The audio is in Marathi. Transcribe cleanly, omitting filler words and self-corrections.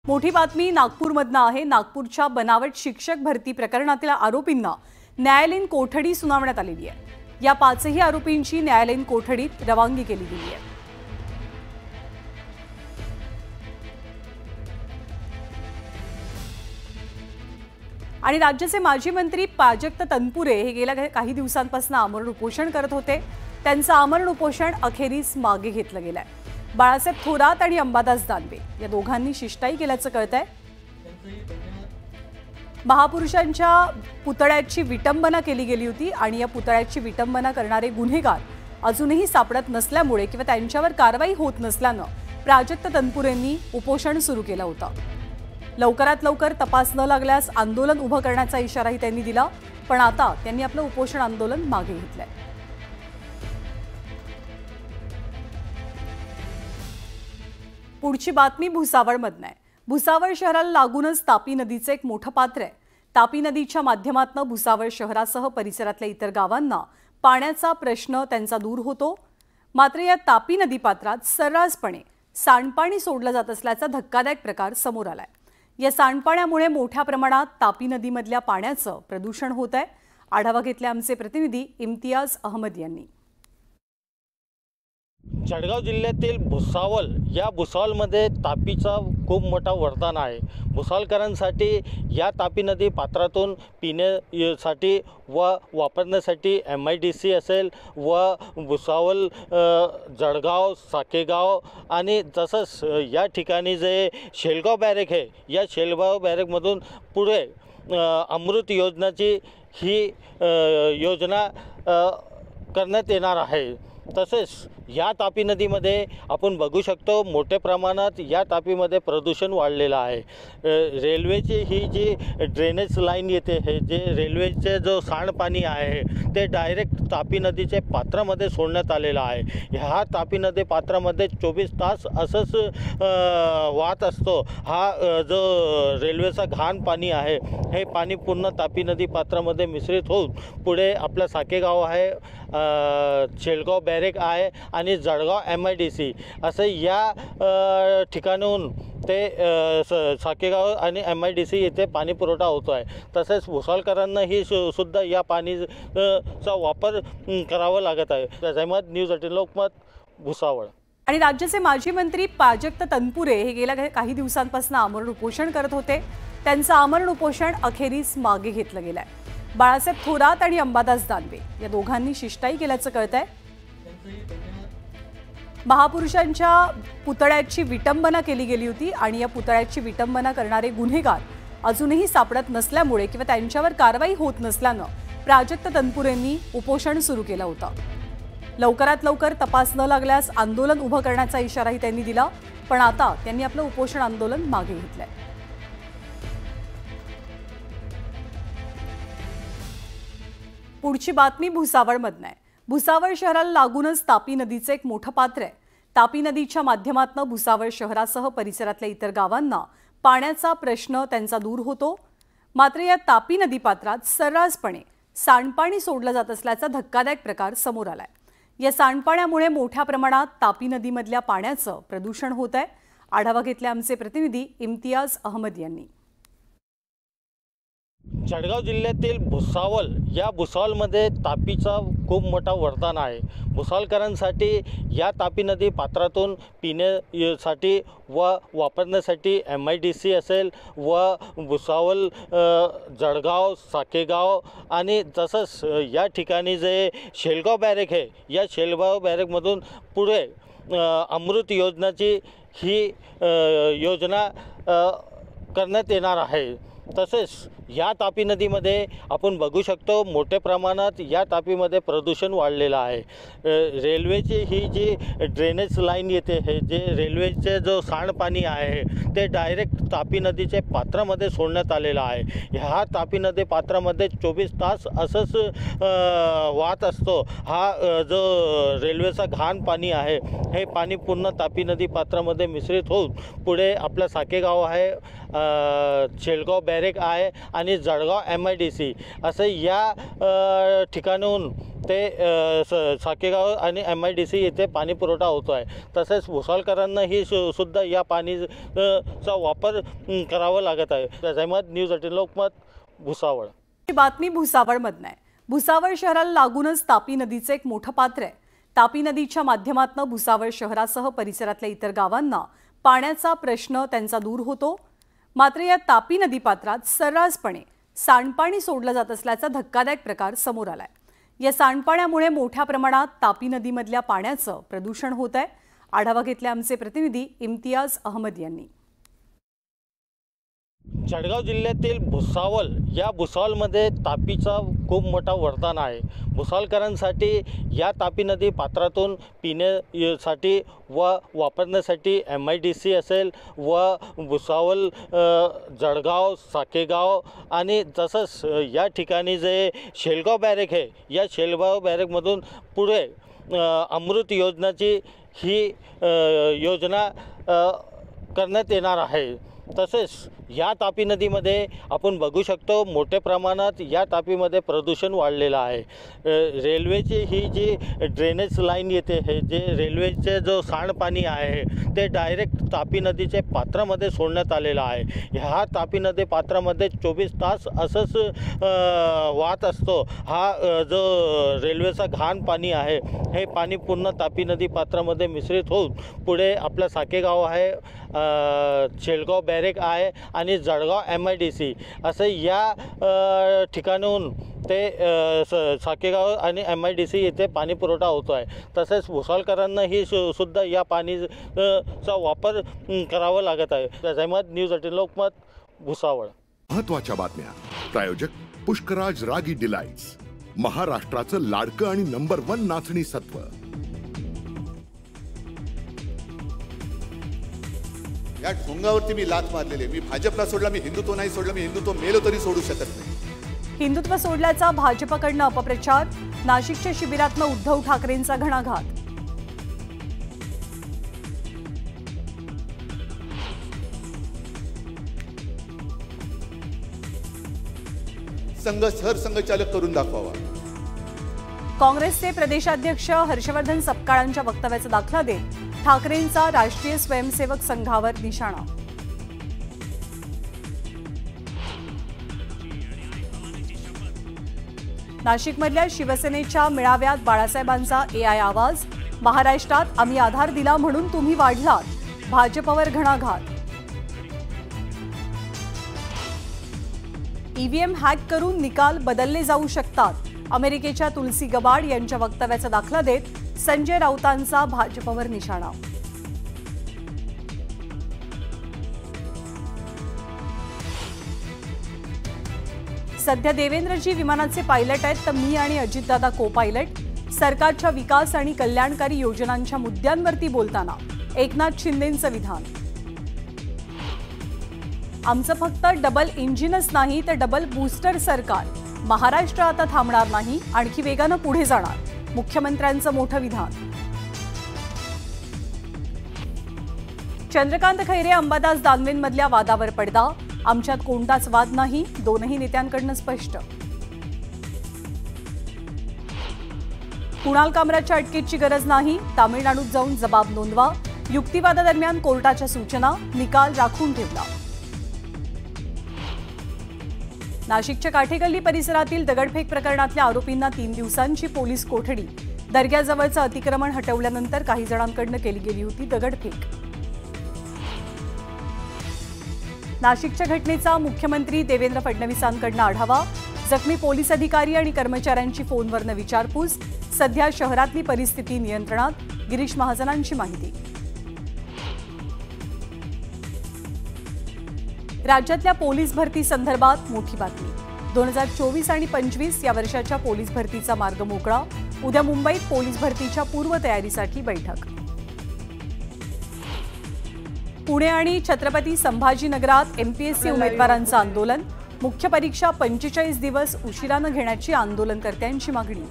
मोठी बातमी नागपूरमधनं आहे। नागपूरच्या बनावट शिक्षक भरती प्रकरणातील आरोपींना न्यायालयीन कोठडी सुनावण्यात आलेली आहे। या पाचही आरोपींची न्यायालयीन कोठडीत रवानगी केली गेली आहे। आणि राज्याचे माजी मंत्री प्राजक्त तनपुरे हे गेल्या काही दिवसांपासून आमरण उपोषण करत होते। त्यांचं आमरण उपोषण अखेरीस मागे घेतलं गेलंय। बाळासाहेब थोरात आणि अंबादास दानवे या दोघांनी शिष्टाई केल्याचं कळतंय। महापुरुषांच्या पुतळ्याची विटंबना केली गेली होती आणि या पुतळ्याची विटंबना करणारे गुन्हेगार अजूनही सापडत नसल्यामुळे किंवा त्यांच्यावर कारवाई होत नसल्यानं प्राजक्त तनपुरेंनी उपोषण सुरू केलं होतं। लवकरात लवकर तपास न लागल्यास आंदोलन उभं करण्याचा इशाराही त्यांनी दिला, पण आता त्यांनी आपलं उपोषण आंदोलन मागे घेतलंय। पुढची बातमी भुसावळमधनं आहे। भुसावळ शहराला लागूनच तापी नदीचे एक मोठं पात्र आहे। तापी नदीच्या माध्यमातून भुसावळ शहरासह परिसरातल्या इतर गावांना पाण्याचा प्रश्न त्यांचा दूर होतो। मात्र या तापी नदी पात्रात सर्रासपणे सांडपाणी सोडलं जात असल्याचा धक्कादायक प्रकार समोर आलाय। या सांडपाण्यामुळे मोठ्या प्रमाणात तापी नदीमधल्या पाण्याचं प्रदूषण होत आहे। आढावा घेतले आमचे प्रतिनिधी इम्तियाज अहमद यांनी। जळगाव जिल्ह्यातील भुसावळ या भुसावळमध्ये तापीचा खूप मोठा वरदान आहे। भुसावळकरांसाठी या तापी नदी पात्रातून पिण्यासाठी व वापरण्यासाठी MIDC असेल व भुसावळ जळगाव साकेगाव आणि तसंच या ठिकाणी जे शेलगाव बॅरेक आहे, या शेलगाव बॅरेकमधून पुढे अमृत योजनाची ही योजना करण्यात येणार आहे। तसेच या तापी नदीमध्ये आपण बघू शकतो मोठ्या प्रमाणात या तापीमध्ये प्रदूषण वाढलेलं आहे। रेल्वेची ही जी ड्रेनेज लाईन येते हे जे रेल्वेचे जो सांडपाणी आहे ते डायरेक्ट तापी नदीच्या पात्रामध्ये सोडण्यात आलेलं आहे। ह्या तापी नदी पात्रामध्ये 24 तास असंच वाहत असतो। हा जो रेल्वेचा घाण पाणी आहे हे पाणी पूर्ण तापी नदी पात्रामध्ये मिश्रित होऊन पुढे आपलं साकेगाव आहे, शेलगाव बॅरेक आहे आणि जळगाव MIDC असं या ठिकाणाहून ते साकेगाव आणि MIDC येथे पाणी पुरवठा होतो आहे। तसेच भुसावळकरांनाही सुद्धा या पाणीचा वापर करावा लागत आहे। जयमत न्यूज 18 लोकमत भुसावळ। आणि राज्याचे माजी मंत्री प्राजक्त तनपुरे हे गेल्या काही दिवसांपासून आमरण उपोषण करत होते। त्यांचं आमरण उपोषण अखेरीस मागे घेतलं गेलंय। बाळासाहेब थोरात आणि अंबादास दानवे या दोघांनी शिष्टाई केल्याचं कळतंय। महापुरुषांच्या पुतळ्याची विटंबना केली गेली होती आणि या पुतळ्याची विटंबना करणारे गुन्हेगार अजूनही सापडत नसल्यामुळे किंवा त्यांच्यावर कारवाई होत नसल्यानं प्राजक्त तनपुरेंनी उपोषण सुरू केलं होतं। लवकरात लवकर तपास न लागल्यास आंदोलन उभं करण्याचा इशाराही त्यांनी दिला, पण आता त्यांनी आपलं उपोषण आंदोलन मागे घेतलंय। पुढची बातमी भुसावळमधनं आहे। भुसावळ शहराला लागूनच तापी नदीचे एक मोठं पात्र आहे। तापी नदीच्या माध्यमातून भुसावळ शहरासह परिसरातल्या इतर गावांना पाण्याचा प्रश्न त्यांचा दूर होतो। मात्र या तापी नदी पात्रात सर्रासपणे सांडपाणी सोडलं जात असल्याचा धक्कादायक प्रकार समोर आलाय। या सांडपाण्यामुळे मोठ्या प्रमाणात तापी नदीमधल्या पाण्याचं प्रदूषण होत आहे। आढावा घेतले आमचे प्रतिनिधी इम्तियाज अहमद यांनी। जळगाव जिल्ह्यातील भुसावळ या भुसावळमध्ये तापीचा खूप मोठा वरदान आहे। भुसावळकरांसाठी या तापी नदी पात्रातून पिण्यासाठी व वापरण्यासाठी MIDC असेल व भुसावळ जळगाव साकेगाव आणि तसंच या ठिकाणी जे शेलगाव बॅरेक आहे, या शेलगाव बॅरेकमधून पुढे अमृत योजनाची ही योजना करण्यात येणार आहे। तसेच या तापी नदीमध्ये आपण बघू शकतो मोठ्या प्रमाणात या तापीमध्ये प्रदूषण वाढलेलं आहे। रेल्वेची ही जी ड्रेनेज लाईन येते हे जे रेल्वेचे जो सांडपाणी आहे ते डायरेक्ट तापी नदीच्या पात्रामध्ये सोडण्यात आलेलं आहे। ह्या तापी नदी पात्रामध्ये 24 तास असंच वाहत असतो। हा जो रेल्वेचा घाण पाणी आहे हे पाणी पूर्ण तापी नदी पात्रामध्ये मिश्रित होऊन पुढे आपलं साकेगाव आहे, शेलगाव बॅरेक आहे आणि जळगाव MIDC असं या ठिकाणाहून ते साकेगाव आणि MIDC येथे पाणी पुरवठा होतो आहे। तसेच भुसावळकरांनाही सुद्धा या पाणीचा वापर करावा लागत आहे। जयमत न्यूज 18 लोकमत भुसावळ। ही बातमी भुसावळमधून आहे। भुसावळ शहराला लागूनच तापी नदीचे एक मोठं पात्र आहे। तापी नदीच्या माध्यमातून भुसावळ शहरासह परिसरातल्या इतर गावांना पाण्याचा प्रश्न त्यांचा दूर होतो। मात्र या तापी नदीपात्रात सर्रासपणे सांडपाणी सोडलं जात असल्याचा धक्कादायक प्रकार समोर आलाय। या सांडपाण्यामुळे मोठ्या प्रमाणात तापी नदीमधल्या पाण्याचं प्रदूषण होत आहे। आढावा घेतले आमचे प्रतिनिधी इम्तियाज अहमद यांनी। जळगाव जिल्ह्यातील भुसावळ या भुसावळमध्ये तापीचा खूप मोठा वरदान आहे। भुसावळकरांसाठी या तापी नदी पात्रातून पिण्यासाठी व वापरण्यासाठी MIDC असेल व भुसावळ जळगाव साकेगाव आणि तसंच या ठिकाणी जे शेलगाव बॅरेक आहे या शेलगाव बॅरेकमधून पुढे अमृत योजनाची ही योजना करण्यात येणार आहे। तसेच या तापी नदीमध्ये आपण बघू शकतो मोठ्या प्रमाणात या तापीमध्ये प्रदूषण वाढलेलं आहे। रेल्वेची ही जी ड्रेनेज लाईन येते हे जे रेल्वेचे जो सांडपाणी आहे ते डायरेक्ट तापी नदीच्या पात्रामध्ये सोडण्यात आलेलं आहे। ह्या तापी नदी पात्रामध्ये 24 तास असंच वाहत असतो। हा जो रेल्वेचा घाण पाणी आहे हे पाणी पूर्ण तापी नदी पात्रामध्ये मिश्रित होऊन पुढे आपलं साकेगाव आहे, शेलगाव बॅरेक आहे आणि जळगाव MIDC असं या ठिकाणाहून ते साकेगाव आणि MIDC येथे पाणी पुरवठा होतो आहे। तसेच भुसावळकरांनाही सुद्धा या पाणीचा वापर करावा लागत आहे। जयमत न्यूज 18 लोकमत भुसावळ। महत्त्वाच्या बातम्या प्रायोजक पुष्कराज रागी डिलाइट्स, महाराष्ट्राचं लाडकं आणि नंबर 1 नाचणी सत्व। या ढोंगावरती मी लाथ मारलेली। मी भाजपला सोडला, मी हिंदुत्व नाही सोडलं, मी हिंदुत्व मेलो तरी सोडू शकत नाही। हिंदुत्व सोडल्याचा भाजपकडनं अपप्रचार, नाशिकच्या शिबिरातनं उद्धव ठाकरेंचा घणाघात। संघ सरसंघचालक करून दाखवावा। काँग्रेसचे प्रदेशाध्यक्ष हर्षवर्धन सपकाळांच्या वक्तव्याचा दाखला देत ठाकरेंचा राष्ट्रीय स्वयंसेवक संघावर निशाणा। नाशिकमधल्या शिवसेनेच्या मेळाव्यात बाळासाहेबांचा AI आवाज, महाराष्ट्रात आम्ही आधार दिला म्हणून तुम्ही वाढलात, भाजपवर घणाघात। EVM हॅक करून निकाल बदलले जाऊ शकतात, अमेरिकेच्या तुलसी गबाड यांच्या वक्तव्याचा दाखला देत संजय राऊतांचा भाजपवर निशाणा। सध्या देवेंद्रजी विमानाचे पायलट आहेत तर मी आणि अजितदादा को पायलट। सरकारच्या विकास आणि कल्याणकारी योजनांच्या मुद्द्यांवरती बोलताना एकनाथ शिंदेंचं विधान। आमचं फक्त डबल इंजिनच नाही तर डबल बूस्टर सरकार, महाराष्ट्र आता थांबणार नाही, आणखी वेगानं पुढे जाणार, मुख्यमंत्र्यांचं मोठं विधान। चंद्रकांत खैरे अंबादास दानवेंमधल्या वादावर पडदा, आमच्यात कोणताच वाद नाही, दोनही नेत्यांकडनं स्पष्ट। कुणाल कामराच्या अटकेची गरज नाही, तामिळनाडूत जाऊन जबाब नोंदवा, युक्तिवादादरम्यान कोर्टाच्या सूचना, निकाल राखून ठेवला। नाशिकच्या काठेगल्ली परिसरातील दगडफेक प्रकरणातल्या आरोपींना 3 दिवसांची पोलीस कोठडी, दर्ग्याजवळचं अतिक्रमण हटवल्यानंतर काही जणांकडनं केली गेली होती दगडफेक। नाशिकच्या घटनेचा मुख्यमंत्री देवेंद्र फडणवीसांकडनं आढावा, जखमी पोलीस अधिकारी आणि कर्मचाऱ्यांची फोनवरनं विचारपूस, सध्या शहरातली परिस्थिती नियंत्रणात, गिरीश महाजनांची माहिती। राज्यातल्या पोलीस भरती संदर्भात मोठी बातमी, 2024 आणि 25 या वर्षाच्या पोलीस भरतीचा मार्ग मोकळा, उद्या मुंबईत पोलीस भरतीच्या पूर्वतयारीसाठी बैठक। पुणे आणि छत्रपती संभाजीनगरात MPSC उमेदवारांचं आंदोलन, मुख्य परीक्षा 45 दिवस उशिरानं घेण्याची आंदोलनकर्त्यांची मागणी।